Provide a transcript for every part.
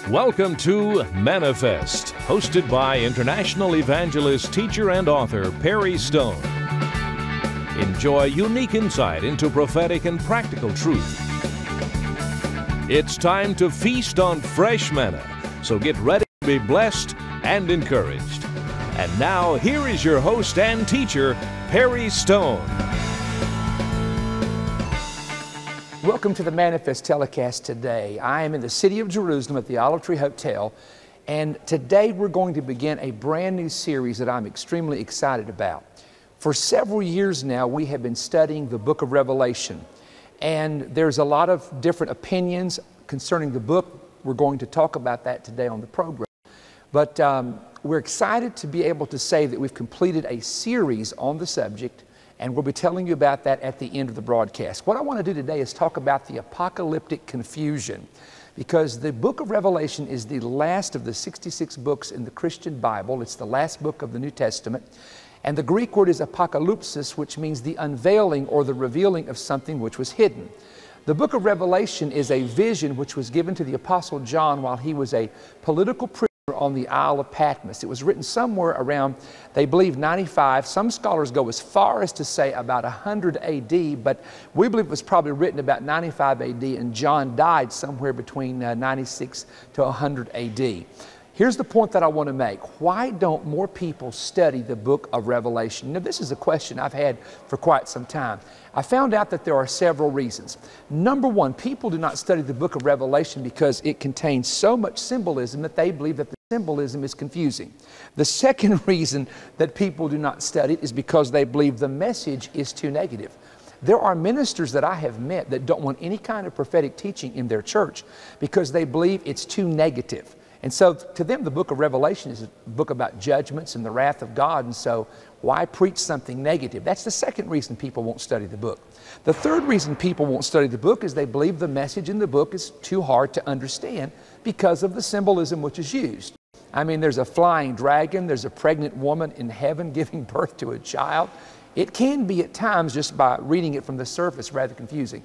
Welcome to MannaFest, hosted by international evangelist, teacher, and author Perry Stone. Enjoy unique insight into prophetic and practical truth. It's time to feast on fresh manna, so get ready to be blessed and encouraged. And now, here is your host and teacher, Perry Stone. Welcome to the MannaFest telecast today. I am in the city of Jerusalem at the Olive Tree Hotel, and today we're going to begin a brand new series that I'm extremely excited about. For several years now, we have been studying the book of Revelation, and there's a lot of different opinions concerning the book. We're going to talk about that today on the program. But we're excited to be able to say that we've completed a series on the subject, and we'll be telling you about that at the end of the broadcast. What I want to do today is talk about the apocalyptic confusion, because the book of Revelation is the last of the 66 books in the Christian Bible. It's the last book of the New Testament. And the Greek word is apocalypsis, which means the unveiling or the revealing of something which was hidden. The book of Revelation is a vision which was given to the Apostle John while he was a political prisoner on the Isle of Patmos. It was written somewhere around, they believe, 95. Some scholars go as far as to say about 100 AD, but we believe it was probably written about 95 AD, and John died somewhere between 96 to 100 AD. Here's the point that I want to make. Why don't more people study the book of Revelation? Now, this is a question I've had for quite some time. I found out that there are several reasons. Number one, people do not study the book of Revelation because it contains so much symbolism that they believe that the symbolism is confusing. The second reason that people do not study it is because they believe the message is too negative. There are ministers that I have met that don't want any kind of prophetic teaching in their church because they believe it's too negative. And so to them, the book of Revelation is a book about judgments and the wrath of God. And so why preach something negative? That's the second reason people won't study the book. The third reason people won't study the book is they believe the message in the book is too hard to understand because of the symbolism which is used. I mean, there's a flying dragon, there's a pregnant woman in heaven giving birth to a child. It can be at times, just by reading it from the surface, rather confusing.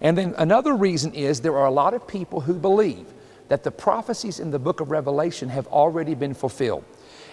And then another reason is there are a lot of people who believe that the prophecies in the book of Revelation have already been fulfilled.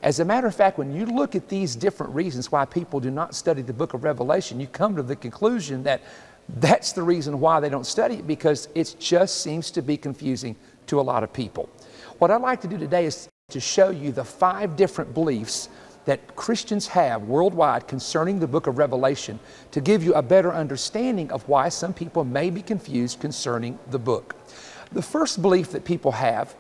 As a matter of fact, when you look at these different reasons why people do not study the book of Revelation, you come to the conclusion that that's the reason why they don't study it, because it just seems to be confusing to a lot of people. What I'd like to do today is to show you the 5 different beliefs that Christians have worldwide concerning the book of Revelation, to give you a better understanding of why some people may be confused concerning the book. The first belief that people have,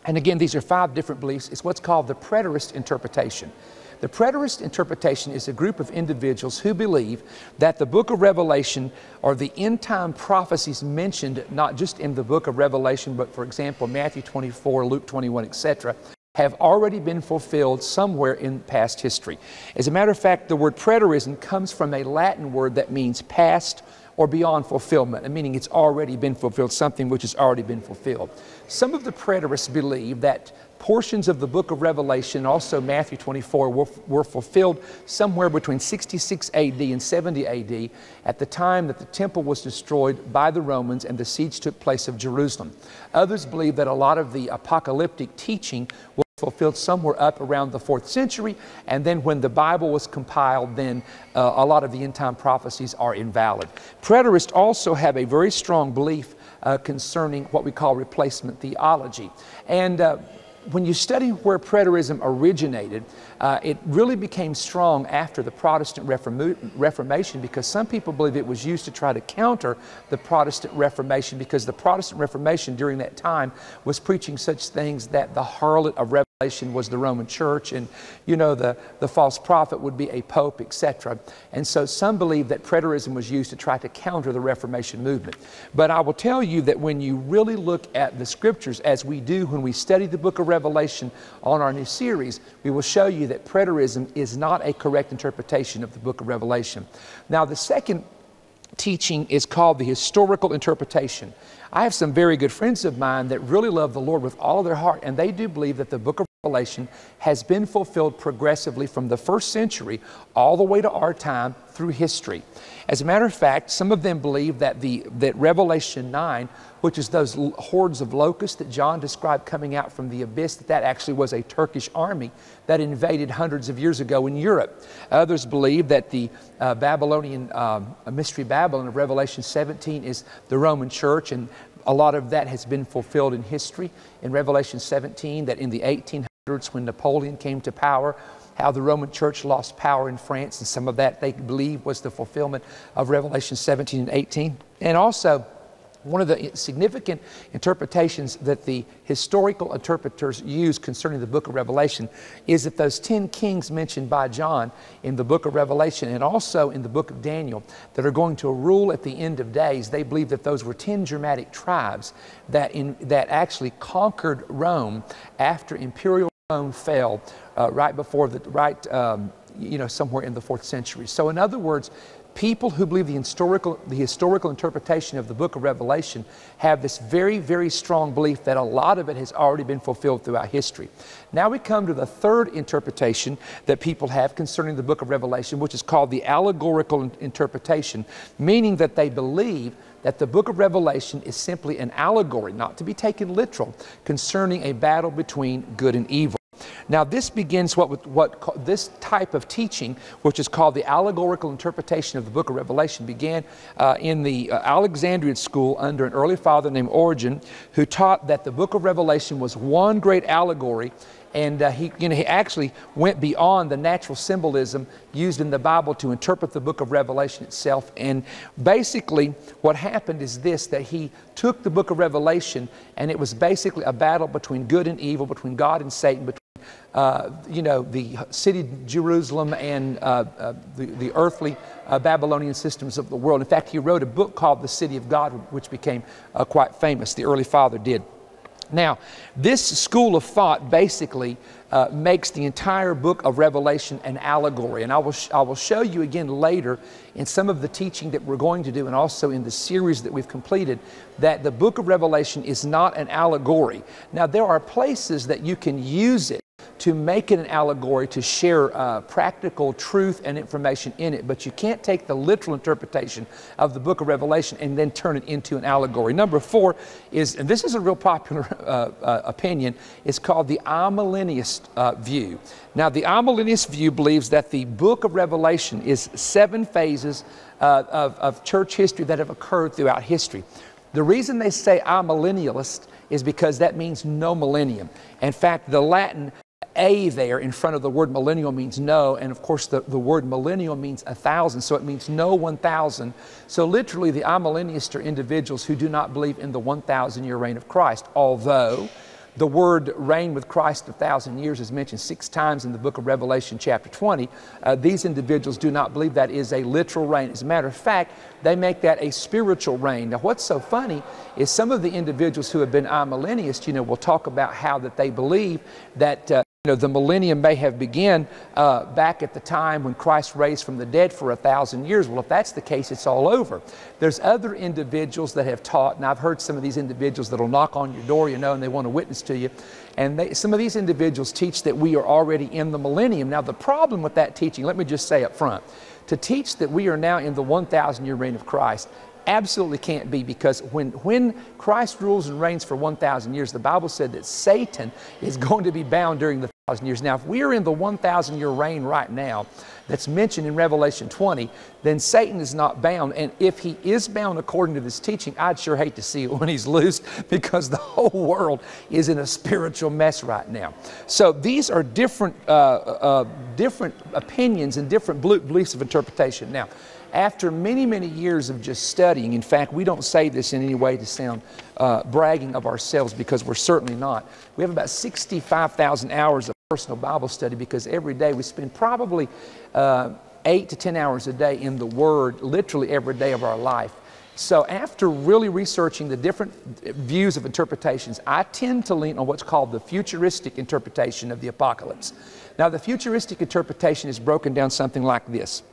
and again, these are 5 different beliefs, is what's called the preterist interpretation. The preterist interpretation is a group of individuals who believe that the book of Revelation, or the end-time prophecies mentioned not just in the book of Revelation, but for example, Matthew 24, Luke 21, etc., have already been fulfilled somewhere in past history. As a matter of fact, the word preterism comes from a Latin word that means past or beyond fulfillment, meaning it's already been fulfilled, something which has already been fulfilled. Some of the preterists believe that portions of the book of Revelation, also Matthew 24, were fulfilled somewhere between 66 AD and 70 AD at the time that the temple was destroyed by the Romans and the siege took place of Jerusalem. Others believe that a lot of the apocalyptic teaching was fulfilled somewhere up around the 4th century, and then when the Bible was compiled, then a lot of the end-time prophecies are invalid. Preterists also have a very strong belief concerning what we call replacement theology. And when you study where preterism originated, it really became strong after the Protestant Reformation, because some people believe it was used to try to counter the Protestant Reformation, because the Protestant Reformation during that time was preaching such things that the harlot of Revelation was the Roman Church, and you know, the false prophet would be a pope, etc. And so some believe that preterism was used to try to counter the Reformation movement. But I will tell you that when you really look at the scriptures, as we do when we study the book of Revelation on our new series, we will show you that preterism is not a correct interpretation of the book of Revelation. Now, the second teaching is called the historical interpretation. I have some very good friends of mine that really love the Lord with all of their heart, and they do believe that the book of Revelation has been fulfilled progressively from the first century all the way to our time through history. As a matter of fact, some of them believe that that Revelation 9, which is those hordes of locusts that John described coming out from the abyss, that actually was a Turkish army that invaded hundreds of years ago in Europe. Others believe that the Babylonian Mystery Babylon of Revelation 17 is the Roman Church, and a lot of that has been fulfilled in history in Revelation 17, that in the 1800s when Napoleon came to power, how the Roman Church lost power in France, and some of that they believe was the fulfillment of Revelation 17 and 18. And also, one of the significant interpretations that the historical interpreters use concerning the book of Revelation is that those 10 kings mentioned by John in the book of Revelation and also in the book of Daniel that are going to rule at the end of days, they believe that those were 10 Germanic tribes that actually conquered Rome after imperial Rome fell right before somewhere in the 4th century. So in other words, people who believe the historical interpretation of the book of Revelation have this very, very strong belief that a lot of it has already been fulfilled throughout history. Now we come to the third interpretation that people have concerning the book of Revelation, which is called the allegorical interpretation, meaning that they believe that the book of Revelation is simply an allegory, not to be taken literal, concerning a battle between good and evil. Now this begins this type of teaching, which is called the allegorical interpretation of the book of Revelation, began in the Alexandrian school under an early father named Origen, who taught that the book of Revelation was one great allegory. And he actually went beyond the natural symbolism used in the Bible to interpret the book of Revelation itself. And basically what happened is this, that he took the book of Revelation and it was basically a battle between good and evil, between God and Satan, between the city Jerusalem and the earthly Babylonian systems of the world. In fact, he wrote a book called The City of God, which became quite famous. The early father did. Now, this school of thought basically makes the entire book of Revelation an allegory. And I will show you again later in some of the teaching that we're going to do and also in the series that we've completed that the book of Revelation is not an allegory. Now, there are places that you can use it to make it an allegory, to share practical truth and information in it. But you can't take the literal interpretation of the book of Revelation and then turn it into an allegory. Number 4 is, and this is a real popular opinion, is called the amillennialist view. Now, the amillennialist view believes that the book of Revelation is 7 phases of church history that have occurred throughout history. The reason they say amillennialist is because that means no millennium. In fact, the Latin A there in front of the word millennial means no, and of course the word millennial means 1,000, so it means no 1,000. So literally the amillennialists are individuals who do not believe in the 1,000-year reign of Christ, although the word reign with Christ 1,000 years is mentioned 6 times in the book of Revelation chapter 20. These individuals do not believe that is a literal reign. As a matter of fact, they make that a spiritual reign. Now what's so funny is some of the individuals who have been amillennialists, will talk about how that they believe that the millennium may have begun back at the time when Christ raised from the dead for 1,000 years. Well, if that's the case, it's all over. There's other individuals that have taught, and I've heard some of these individuals that'll knock on your door, and they want to witness to you. And some of these individuals teach that we are already in the millennium. Now, the problem with that teaching, let me just say up front, to teach that we are now in the 1,000-year reign of Christ absolutely can't be, because when Christ rules and reigns for 1,000 years, the Bible said that Satan is going to be bound during the 1,000 years. Now, if we are in the 1,000-year reign right now that's mentioned in Revelation 20, then Satan is not bound. And if he is bound according to this teaching, I'd sure hate to see it when he's loosed, because the whole world is in a spiritual mess right now. So these are different opinions and different beliefs of interpretation. Now, after many, many years of just studying, in fact, we don't say this in any way to sound bragging of ourselves, because we're certainly not. We have about 65,000 hours of personal Bible study, because every day we spend probably 8 to 10 hours a day in the Word, literally every day of our life. So after really researching the different views of interpretations, I tend to lean on what's called the futuristic interpretation of the apocalypse. Now, the futuristic interpretation is broken down something like this.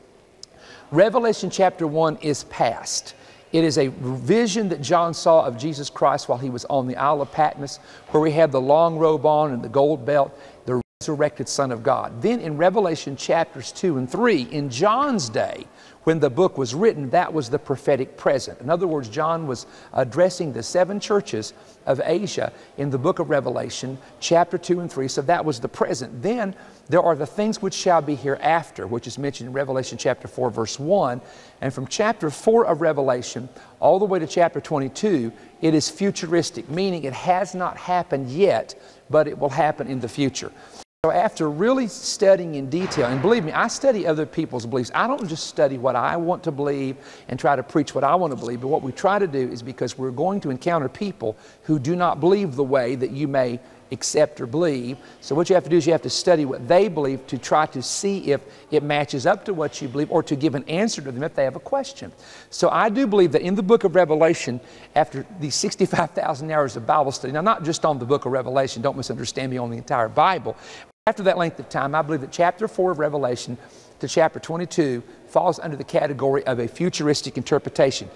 Revelation chapter 1 is past. It is a vision that John saw of Jesus Christ while he was on the Isle of Patmos, where he had the long robe on and the gold belt, the resurrected Son of God. Then in Revelation chapters 2 and 3, in John's day, when the book was written, that was the prophetic present. In other words, John was addressing the 7 churches of Asia in the book of Revelation, chapter 2 and 3, so that was the present. Then there are the things which shall be hereafter, which is mentioned in Revelation chapter 4, verse 1. And from chapter 4 of Revelation all the way to chapter 22, it is futuristic, meaning it has not happened yet, but it will happen in the future. So after really studying in detail, and believe me, I study other people's beliefs. I don't just study what I want to believe and try to preach what I want to believe, but what we try to do is, because we're going to encounter people who do not believe the way that you may accept or believe. So what you have to do is you have to study what they believe to try to see if it matches up to what you believe, or to give an answer to them if they have a question. So I do believe that in the book of Revelation, after these 65,000 hours of Bible study, now not just on the book of Revelation, don't misunderstand me, on the entire Bible. After that length of time, I believe that chapter 4 of Revelation to chapter 22 falls under the category of a futuristic interpretation.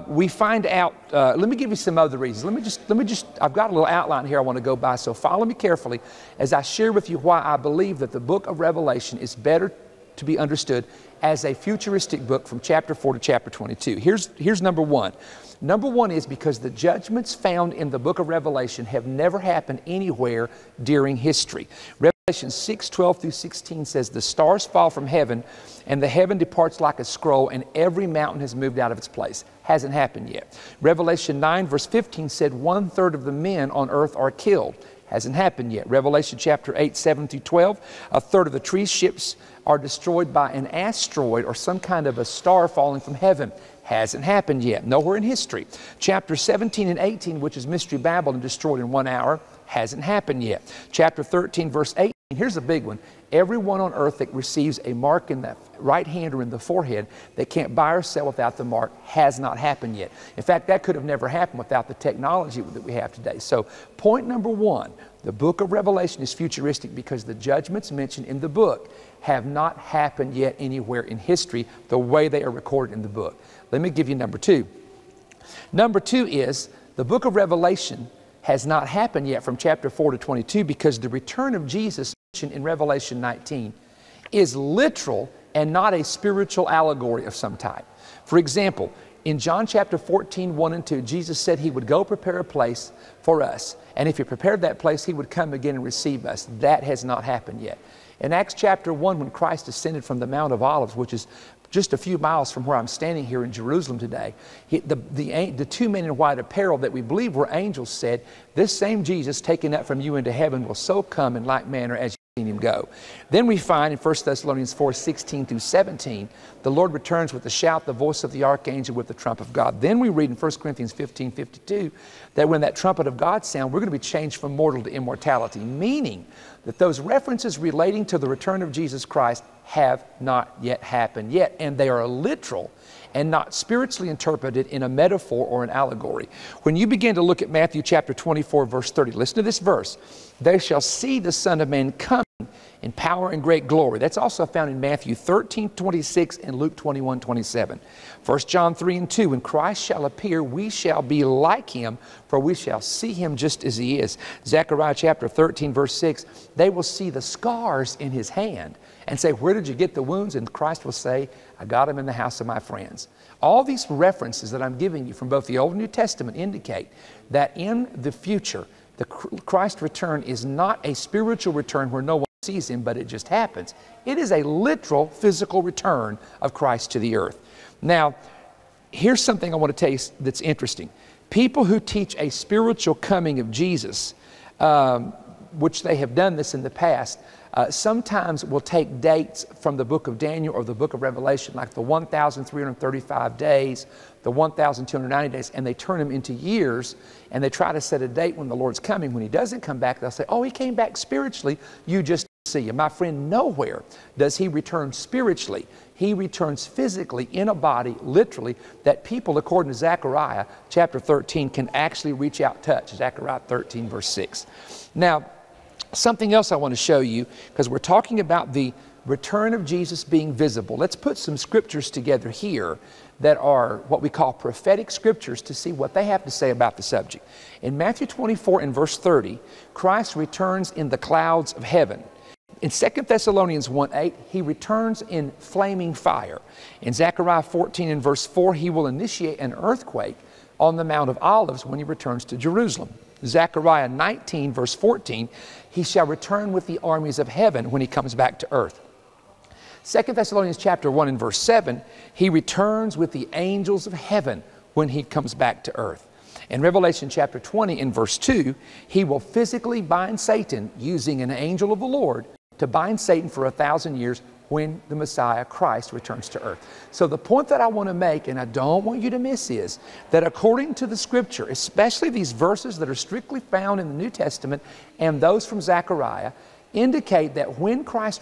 We find out, let me give you some other reasons. Let me just, I've got a little outline here I want to go by, so follow me carefully as I share with you why I believe that the book of Revelation is better to be understood as a futuristic book from chapter 4 to chapter 22. Here's number one. Number one is because the judgments found in the book of Revelation have never happened anywhere during history. Revelation 6:12 through 16 says, the stars fall from heaven, and the heaven departs like a scroll, and every mountain has moved out of its place. Hasn't happened yet. Revelation 9 verse 15 said 1/3 of the men on earth are killed. Hasn't happened yet. Revelation chapter 8, 7 through 12, 1/3 of the tree ships are destroyed by an asteroid or some kind of a star falling from heaven. Hasn't happened yet. Nowhere in history. Chapter 17 and 18, which is Mystery Babylon, destroyed in 1 hour. Hasn't happened yet. Chapter 13 verse 18, here's a big one. Everyone on earth that receives a mark in the right hand or in the forehead that can't buy or sell without the mark has not happened yet. In fact, that could have never happened without the technology that we have today. So point number one, the book of Revelation is futuristic because the judgments mentioned in the book have not happened yet anywhere in history the way they are recorded in the book. Let me give you number two. Number two is the book of Revelation has not happened yet from chapter 4 to 22 because the return of Jesus mentioned in Revelation 19 is literal and not a spiritual allegory of some type. For example, in John chapter 14, 1 and 2, Jesus said he would go prepare a place for us. And if he prepared that place, he would come again and receive us. That has not happened yet. In Acts chapter 1, when Christ ascended from the Mount of Olives, which is just a few miles from where I'm standing here in Jerusalem today, the 2 men in white apparel that we believe were angels said, this same Jesus taken up from you into heaven will so come in like manner as you've seen him go. Then we find in 1 Thessalonians 4, 16 through 17, the Lord returns with a shout, the voice of the archangel with the trump of God. Then we read in 1 Corinthians 15, 52, that when that trumpet of God sounds, we're going to be changed from mortal to immortality, meaning that those references relating to the return of Jesus Christ have not yet happened yet, and they are literal and not spiritually interpreted in a metaphor or an allegory. When you begin to look at Matthew chapter 24 verse 30, listen to this verse. They shall see the Son of Man coming in power and great glory. That's also found in Matthew 13, 26 and Luke 21, 27. 1 John 3 and 2, when Christ shall appear, we shall be like him, for we shall see him just as he is. Zechariah chapter 13 verse 6, they will see the scars in his hand and say, where did you get the wounds? And Christ will say, I got them in the house of my friends. All these references that I'm giving you from both the Old and New Testament indicate that in the future, the Christ return is not a spiritual return where no one sees him, but it just happens. It is a literal physical return of Christ to the earth. Now, here's something I want to tell you that's interesting. People who teach a spiritual coming of Jesus, which they have done this in the past, sometimes will take dates from the book of Daniel or the book of Revelation, like the 1,335 days, the 1,290 days, and they turn them into years, and they try to set a date when the Lord's coming. When he doesn't come back, they'll say, oh, he came back spiritually, you just see him. My friend, nowhere does he return spiritually. He returns physically in a body, literally, that people, according to Zechariah chapter 13, can actually reach out, touch. Zechariah 13 verse 6. Now, something else I want to show you, because we're talking about the return of Jesus being visible. Let's put some scriptures together here that are what we call prophetic scriptures to see what they have to say about the subject. In Matthew 24 and verse 30, Christ returns in the clouds of heaven. In 2 Thessalonians 1:8, he returns in flaming fire. In Zechariah 14 and verse 4, he will initiate an earthquake on the Mount of Olives when he returns to Jerusalem. Zechariah 19 verse 14, he shall return with the armies of heaven when he comes back to earth. 2 Thessalonians chapter 1 and verse 7, he returns with the angels of heaven when he comes back to earth. In Revelation chapter 20 and verse 2, he will physically bind Satan using an angel of the Lord to bind Satan for 1,000 years when the Messiah Christ returns to earth. So the point that I want to make, and I don't want you to miss, is that according to the scripture, especially these verses that are strictly found in the New Testament and those from Zechariah, indicate that when Christ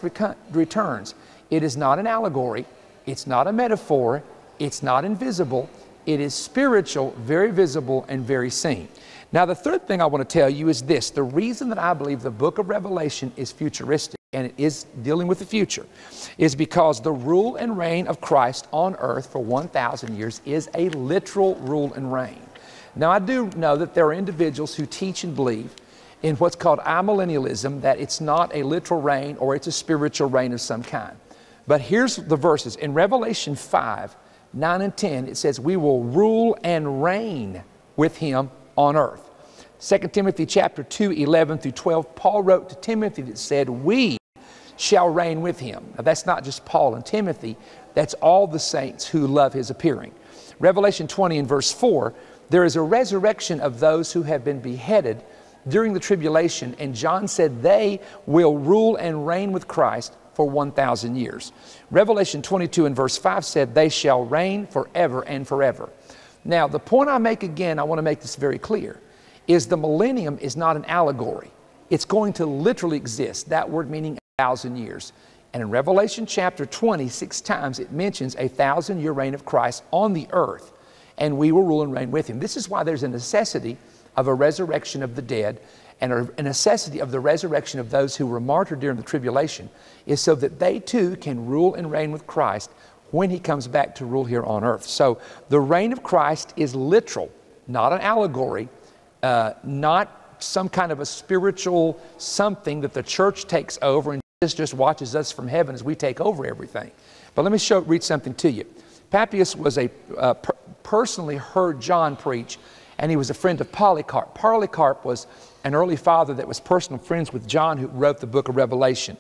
returns, it is not an allegory, it's not a metaphor, it's not invisible, it is spiritual, very visible, and very seen. Now, the third thing I want to tell you is this. The reason that I believe the book of Revelation is futuristic, and it is dealing with the future, is because the rule and reign of Christ on earth for 1,000 years is a literal rule and reign. Now, I do know that there are individuals who teach and believe in what's called amillennialism, that it's not a literal reign or it's a spiritual reign of some kind. But here's the verses. In Revelation 5, 9 and 10, it says, we will rule and reign with him on earth. 2 Timothy chapter 2, 11 through 12, Paul wrote to Timothy that said, we shall reign with him. Now, that's not just Paul and Timothy, that's all the saints who love his appearing. Revelation 20 and verse 4, there is a resurrection of those who have been beheaded during the tribulation, and John said they will rule and reign with Christ for 1,000 years. Revelation 22 and verse 5 said they shall reign forever and forever. Now, the point I make again, I want to make this very clear, is the millennium is not an allegory. It's going to literally exist, that word meaning 1,000 years. And in Revelation chapter 20, 6 times it mentions a 1,000-year reign of Christ on the earth, and we will rule and reign with him. This is why there's a necessity of a resurrection of the dead, and a necessity of the resurrection of those who were martyred during the tribulation, is so that they too can rule and reign with Christ when he comes back to rule here on earth. So the reign of Christ is literal, not an allegory, not some kind of a spiritual something that the church takes over and just watches us from heaven as we take over everything. But let me read something to you. Papias was personally heard John preach, and he was a friend of Polycarp. Polycarp was an early father that was personal friends with John, who wrote the book of Revelation.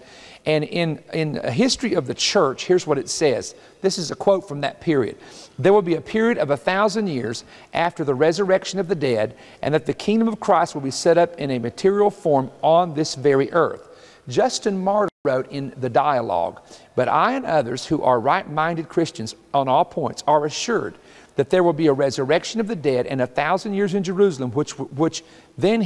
And in a history of the church, here's what it says. This is a quote from that period. There will be a period of 1,000 years after the resurrection of the dead, and that the kingdom of Christ will be set up in a material form on this very earth. Justin Martyr wrote in the dialogue, but I and others who are right-minded Christians on all points are assured that there will be a resurrection of the dead and 1,000 years in Jerusalem, which then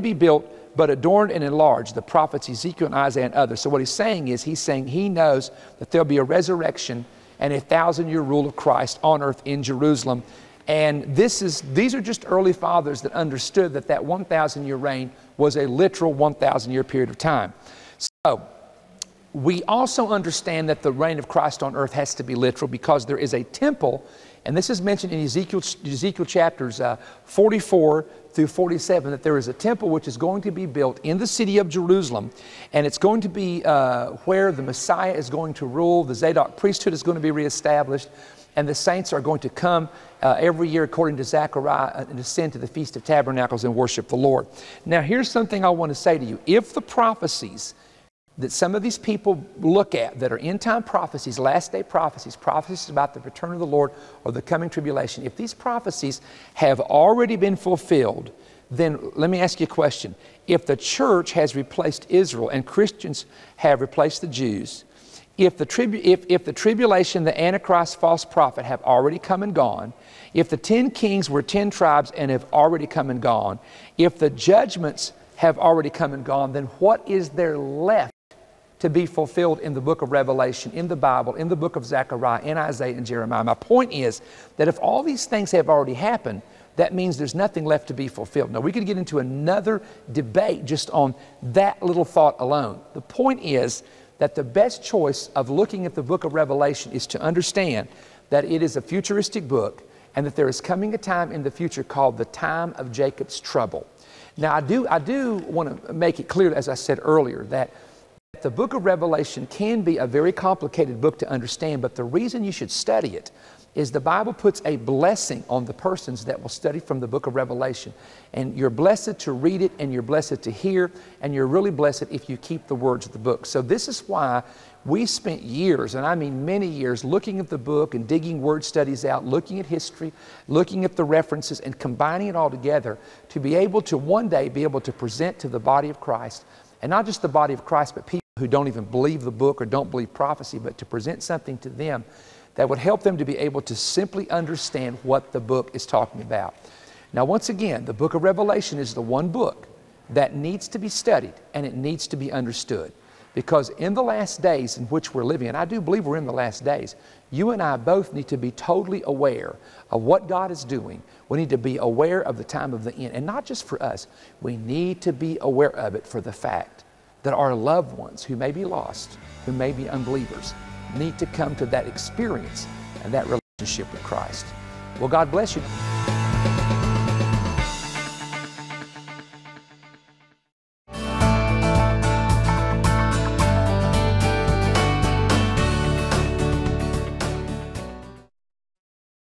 be built, but adorned and enlarged, the prophets Ezekiel and Isaiah and others. So what he's saying he knows that there'll be a resurrection and a 1,000-year rule of Christ on earth in Jerusalem. And these are just early fathers that understood that 1,000-year reign was a literal 1,000-year period of time. So we also understand that the reign of Christ on earth has to be literal, because there is a temple, and this is mentioned in Ezekiel chapters 44 through 47, that there is a temple which is going to be built in the city of Jerusalem, and it's going to be where the Messiah is going to rule. The Zadok priesthood is going to be reestablished, and the saints are going to come every year, according to Zechariah, and ascend to the Feast of Tabernacles and worship the Lord. Now, here's something I want to say to you. If the prophecies that some of these people look at that are end-time prophecies, last-day prophecies, prophecies about the return of the Lord or the coming tribulation, if these prophecies have already been fulfilled, then let me ask you a question. If the church has replaced Israel and Christians have replaced the Jews, if the tribulation, the Antichrist, false prophet have already come and gone, if the 10 kings were 10 tribes and have already come and gone, if the judgments have already come and gone, then what is there left to be fulfilled in the book of Revelation, in the Bible, in the book of Zechariah, in Isaiah and Jeremiah? My point is that if all these things have already happened, that means there's nothing left to be fulfilled. Now, we could get into another debate just on that little thought alone. The point is that the best choice of looking at the book of Revelation is to understand that it is a futuristic book and that there is coming a time in the future called the time of Jacob's trouble. Now, I do want to make it clear, as I said earlier, that the book of Revelation can be a very complicated book to understand, but the reason you should study it is the Bible puts a blessing on the persons that will study from the book of Revelation. And you're blessed to read it, and you're blessed to hear, and you're really blessed if you keep the words of the book. So this is why we spent years, and I mean many years, looking at the book and digging word studies out, looking at history, looking at the references, and combining it all together to be able to one day be able to present to the body of Christ, and not just the body of Christ, but people who don't even believe the book or don't believe prophecy, but to present something to them that would help them to be able to simply understand what the book is talking about. Now, once again, the book of Revelation is the one book that needs to be studied and it needs to be understood. Because in the last days in which we're living, and I do believe we're in the last days, you and I both need to be totally aware of what God is doing. We need to be aware of the time of the end. And not just for us, we need to be aware of it for the fact that our loved ones who may be lost, who may be unbelievers, need to come to that experience and that relationship with Christ. Well, God bless you.